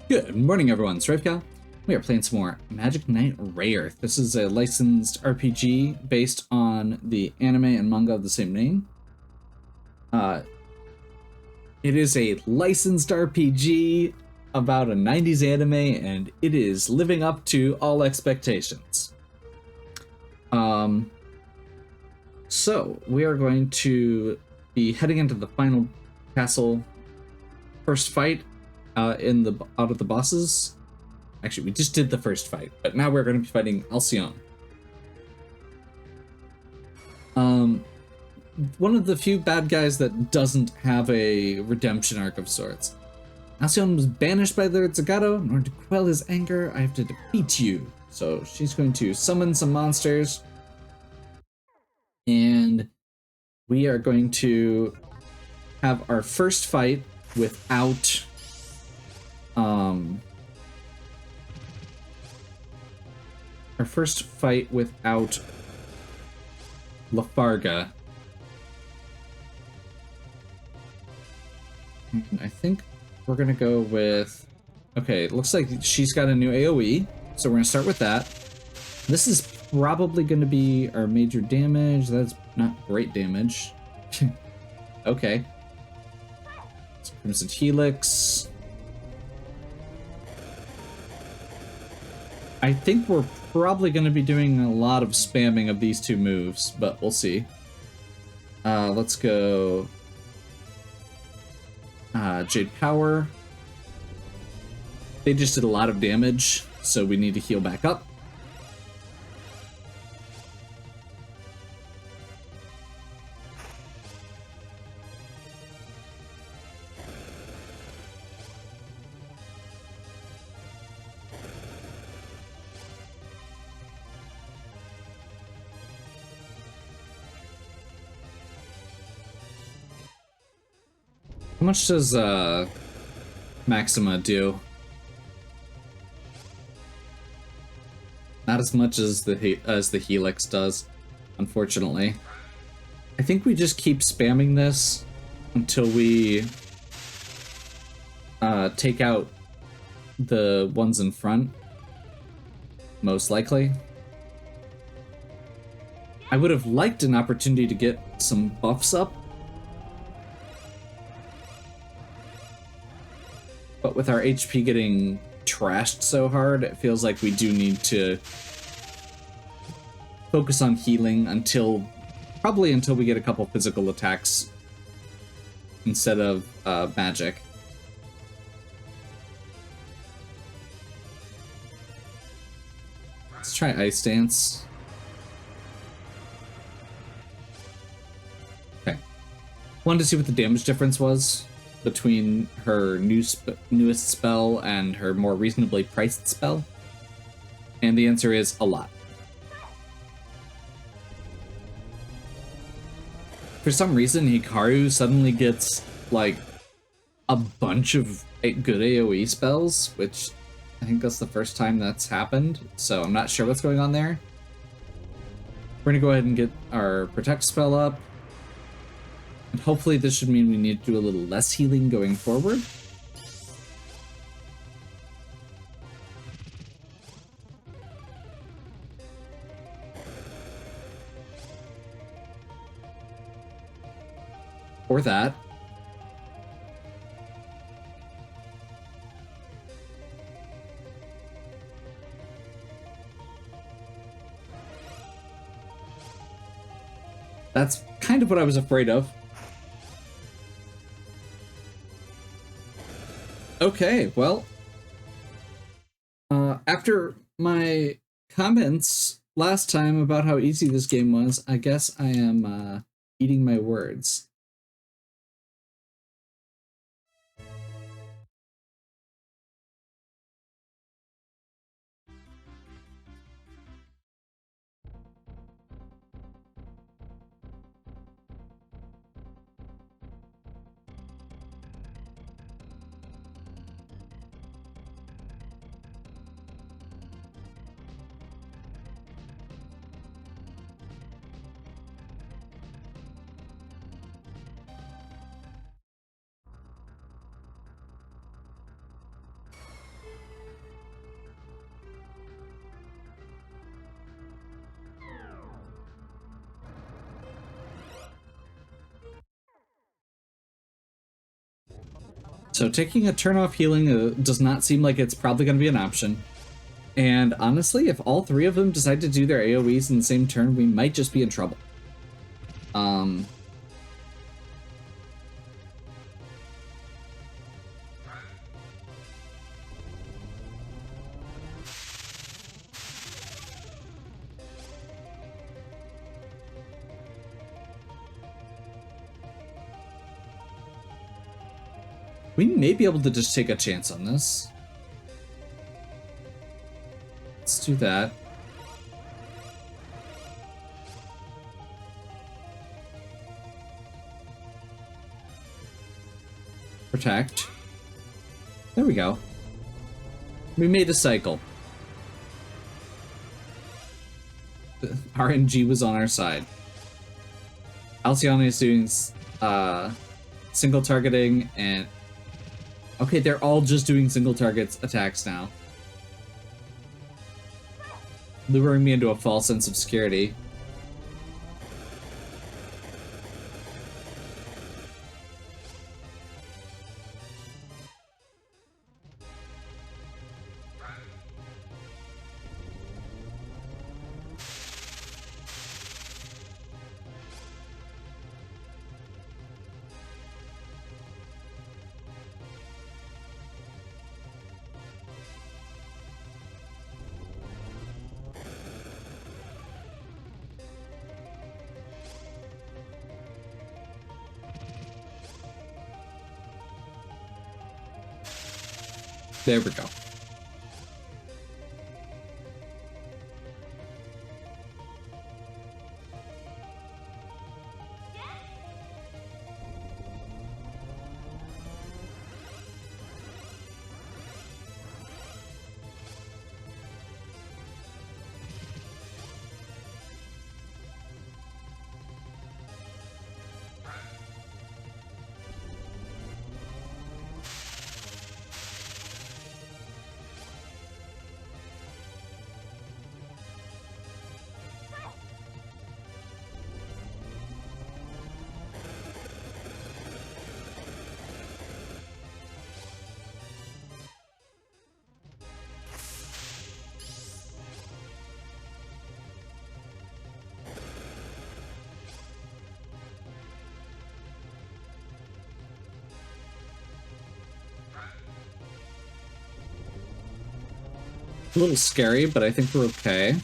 Good morning, everyone. It's Ravka. We are playing some more Magic Knight Rayearth. This is a licensed RPG based on the anime and manga of the same name. It is a licensed RPG about a 90s anime, and it is living up to all expectations. So we are going to be heading into the final castle first fight out of the bosses. Actually, we just did the first fight, but now we're going to be fighting Alcyon. One of the few bad guys that doesn't have a redemption arc of sorts. Alcyon was banished by Lord Zagato. In order to quell his anger, I have to defeat you. So she's going to summon some monsters. And we are going to have our first fight without Lafarga. And I think we're gonna go with, okay, it looks like she's got a new AoE, so we're gonna start with that. This is probably gonna be our major damage. That's not great damage. Okay. Crimson Helix. I think we're probably going to be doing a lot of spamming of these two moves, but we'll see. Let's go Jade Power. They just did a lot of damage, so we need to heal back up. How much does Maxima do? Not as much as the Helix does, unfortunately. I think we just keep spamming this until we take out the ones in front, most likely. I would have liked an opportunity to get some buffs up, but with our HP getting trashed so hard, it feels like we do need to focus on healing probably until we get a couple physical attacks instead of magic. Let's try Ice Dance. Okay. Wanted to see what the damage difference was between her newest spell and her more reasonably priced spell? And the answer is a lot. For some reason, Hikaru suddenly gets, like, a bunch of good AoE spells, which I think that's the first time that's happened, so I'm not sure what's going on there. We're gonna go ahead and get our Protect spell up. And hopefully this should mean we need to do a little less healing going forward. Or that. That's kind of what I was afraid of. Okay, well, after my comments last time about how easy this game was, I guess I am eating my words. So taking a turn off healing does not seem like it's probably going to be an option. And honestly, if all three of them decide to do their AoEs in the same turn, we might just be in trouble. We may be able to just take a chance on this. Let's do that. Protect. There we go. We made a cycle. The RNG was on our side. Alcyone is doing single targeting, and okay, they're all just doing single targets attacks now. Luring me into a false sense of security. There we go. A little scary, but I think we're okay.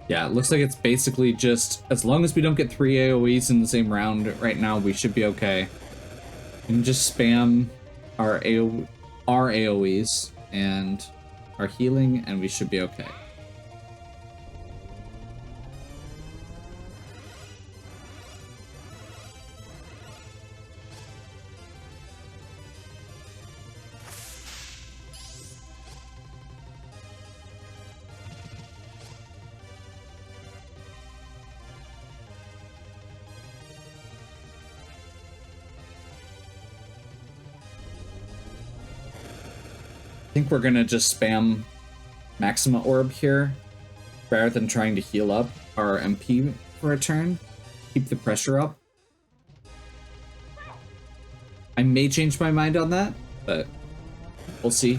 Yeah, it looks like it's basically just, as long as we don't get 3 AoEs in the same round right now, we should be okay. We can just spam our AoEs and our healing, and we should be okay. I think we're gonna just spam Maxima Orb here, rather than trying to heal up our MP for a turn. Keep the pressure up. I may change my mind on that, but we'll see.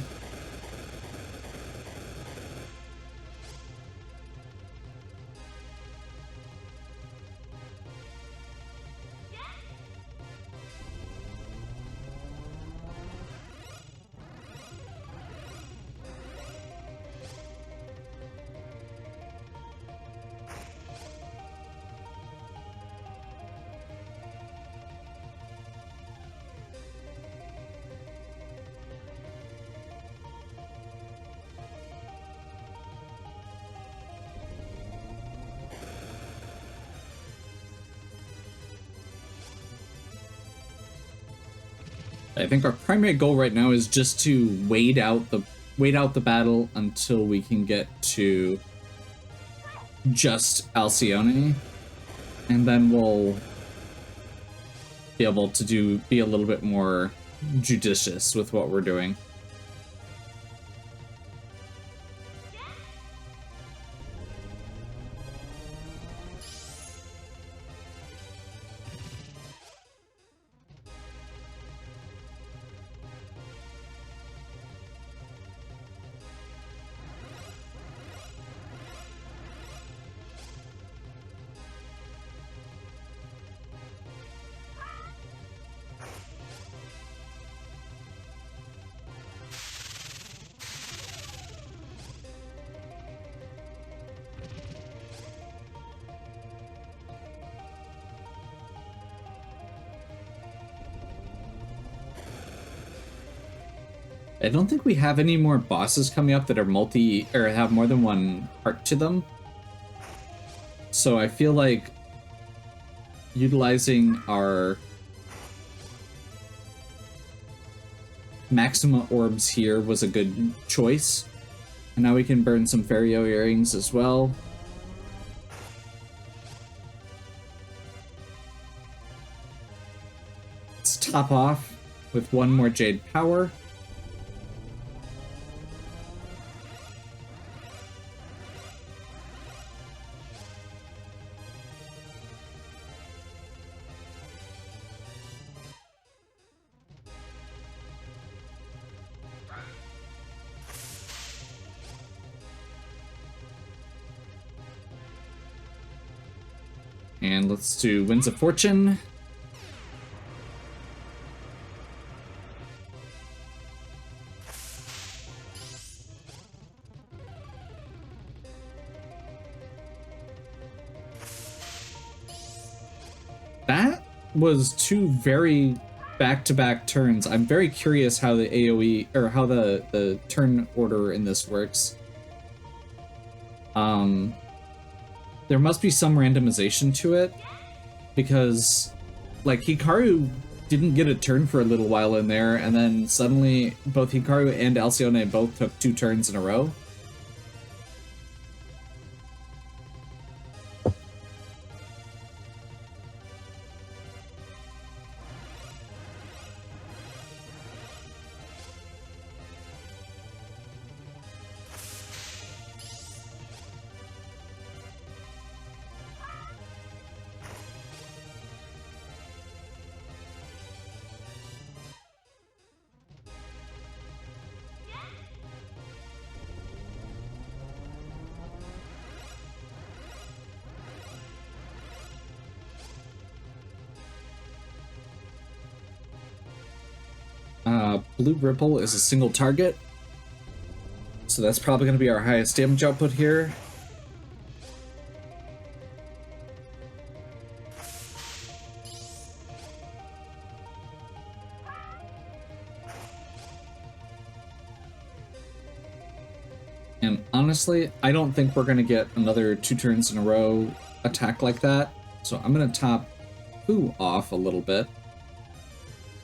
I think our primary goal right now is just to wait out the battle until we can get to just Alcyone, and then we'll be able to be a little bit more judicious with what we're doing. I don't think we have any more bosses coming up that are or have more than one part to them. So I feel like utilizing our Maxima orbs here was a good choice. And now we can burn some Fario earrings as well. Let's top off with one more Jade Power. And let's do Winds of Fortune. That was two very back-to-back turns. I'm very curious how the AoE, or how the turn order in this works. There must be some randomization to it, because, like, Hikaru didn't get a turn for a little while in there, and then suddenly both Hikaru and Alcyone both took 2 turns in a row. Blue Ripple is a single target, so that's probably going to be our highest damage output here. And honestly, I don't think we're going to get another 2 turns in a row attack like that, so I'm going to top Fu off a little bit,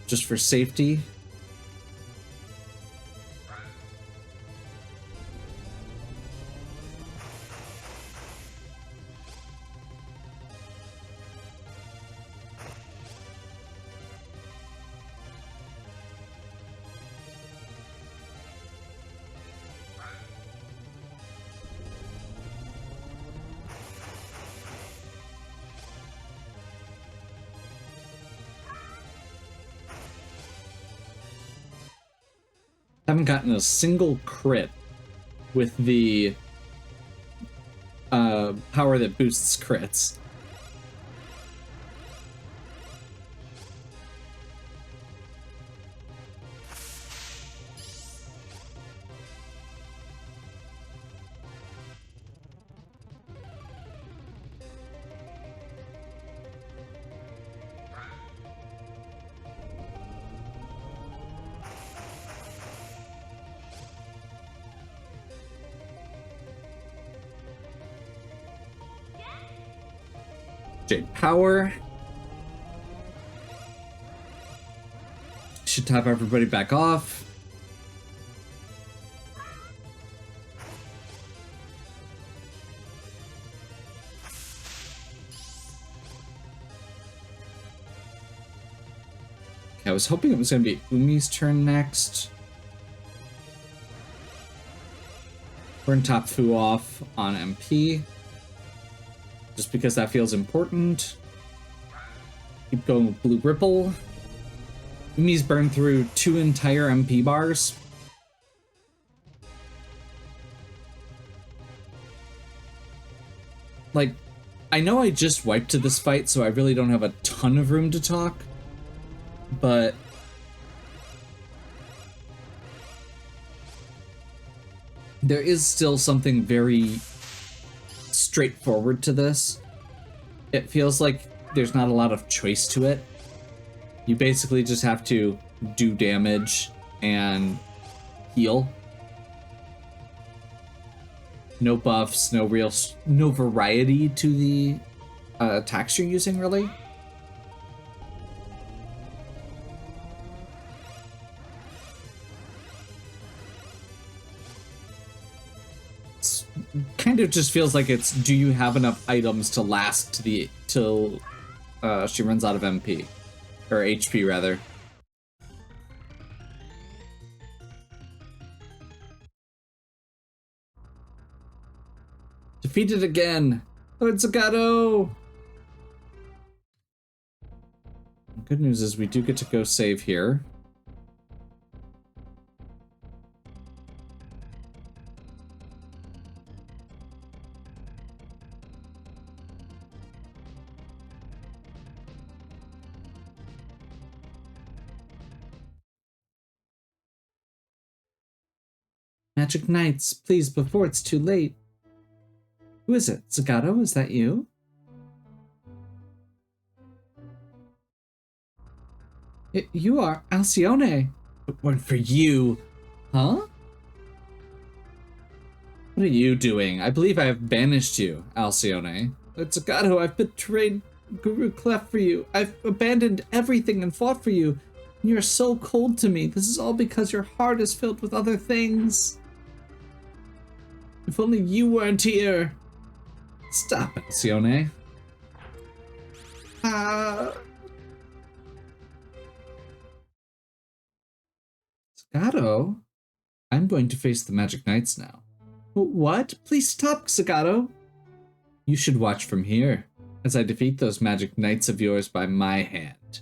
just for safety. Haven't gotten a single crit with the power that boosts crits. Jade Power. Should top everybody back off. Okay, I was hoping it was going to be Umi's turn next. We're going to top Fu off on MP. Just because that feels important. Keep going with Blue Ripple. Umi's burned through 2 entire MP bars. Like, I know I just wiped to this fight, so I really don't have a ton of room to talk, but there is still something very straightforward to this. It feels like there's not a lot of choice to it. You basically just have to do damage and heal. No buffs, no variety to the attacks you're using, really. It's kind of just feels like it's, do you have enough items to last till she runs out of MP or HP rather. Defeated again. Lord Zagato. Good news is we do get to go save here. Magic Knights, please, before it's too late. Who is it? Zagato, is that you? You are Alcyone. One for you. Huh? What are you doing? I believe I have banished you, Alcyone. Zagato, I've betrayed Guru Clef for you. I've abandoned everything and fought for you. And you're so cold to me. This is all because your heart is filled with other things. If only you weren't here. Stop, Alcyone. Zagato? I'm going to face the Magic Knights now. What? Please stop, Zagato. You should watch from here, as I defeat those Magic Knights of yours by my hand.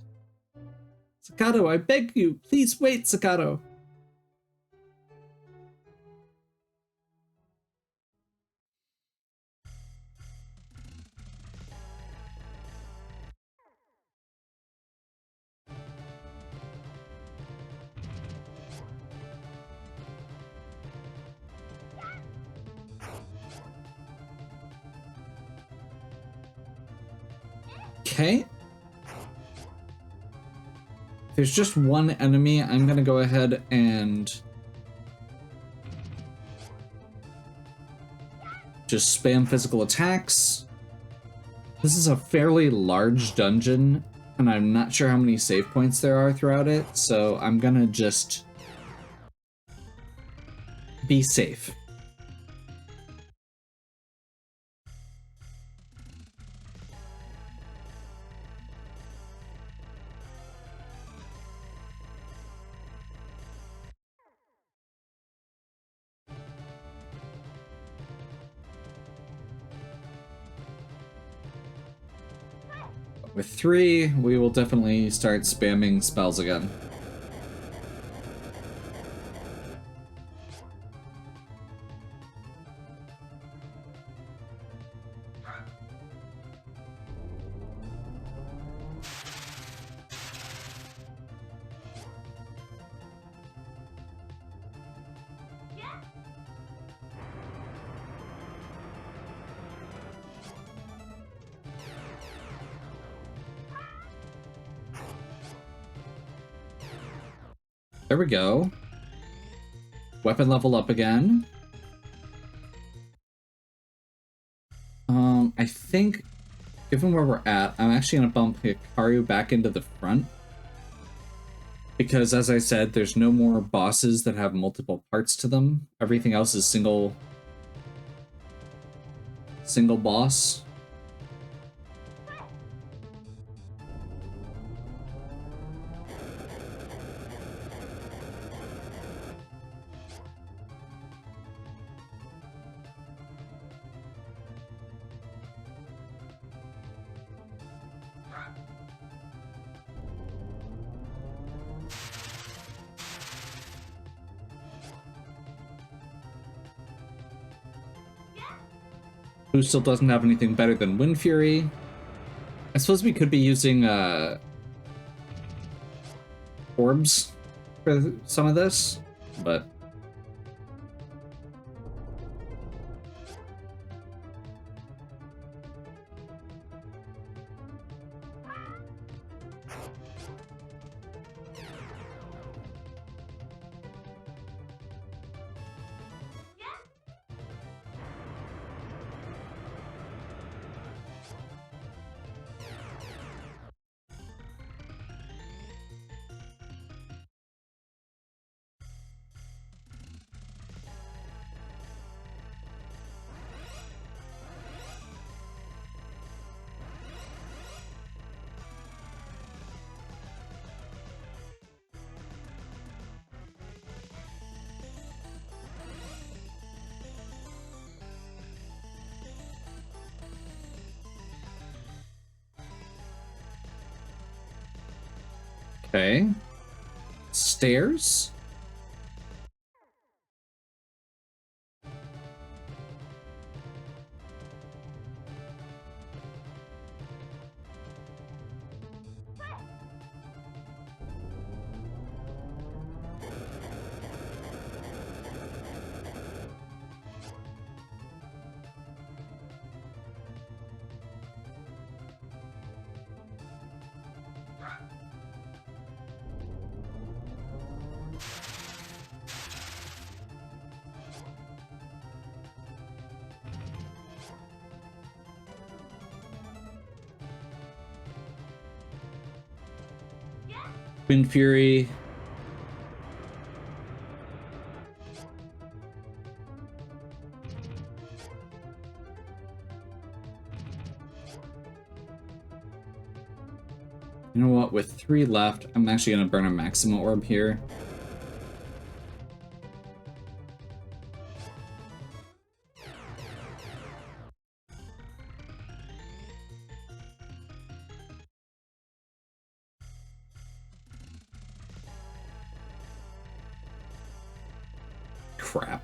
Zagato, I beg you, please wait, Zagato. Okay. There's just one enemy. I'm gonna go ahead and just spam physical attacks. This is a fairly large dungeon, and I'm not sure how many save points there are throughout it, so I'm gonna just be safe. With 3, we will definitely start spamming spells again. There we go. Weapon level up again. I think, given where we're at, I'm actually gonna bump Hikaru back into the front. Because, as I said, there's no more bosses that have multiple parts to them. Everything else is single boss. Who still doesn't have anything better than Wind Fury. I suppose we could be using orbs for some of this, but Okay. Stairs? Wind Fury. You know what? With 3 left, I'm actually going to burn a Maxima Orb here. Crap.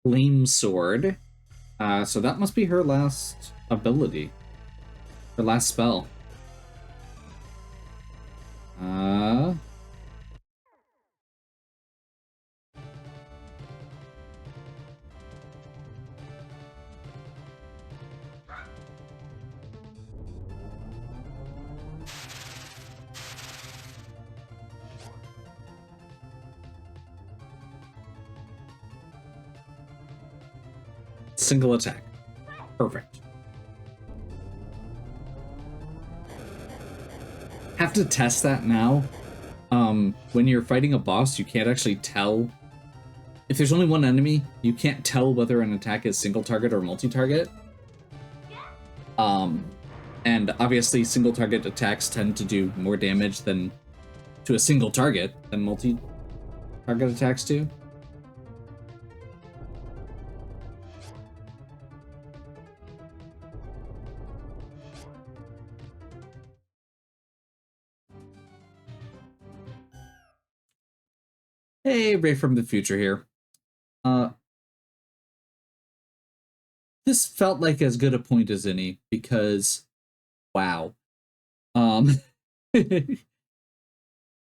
Flame Sword. So that must be her last ability. Her last spell. Single attack. Perfect. Have to test that now. When you're fighting a boss, you can't actually tell. If there's only one enemy, you can't tell whether an attack is single target or multi-target. And obviously single target attacks tend to do more damage than to a single target than multi-target attacks do. Hey, Ray from the future here. This felt like as good a point as any because, wow. I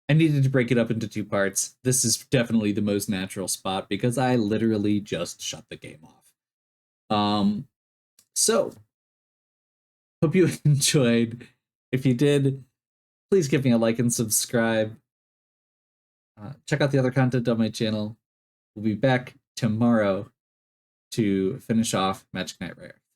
needed to break it up into 2 parts. This is definitely the most natural spot because I literally just shut the game off. So, hope you enjoyed. If you did, please give me a like and subscribe. Check out the other content on my channel. We'll be back tomorrow to finish off Magic Knight Rayearth.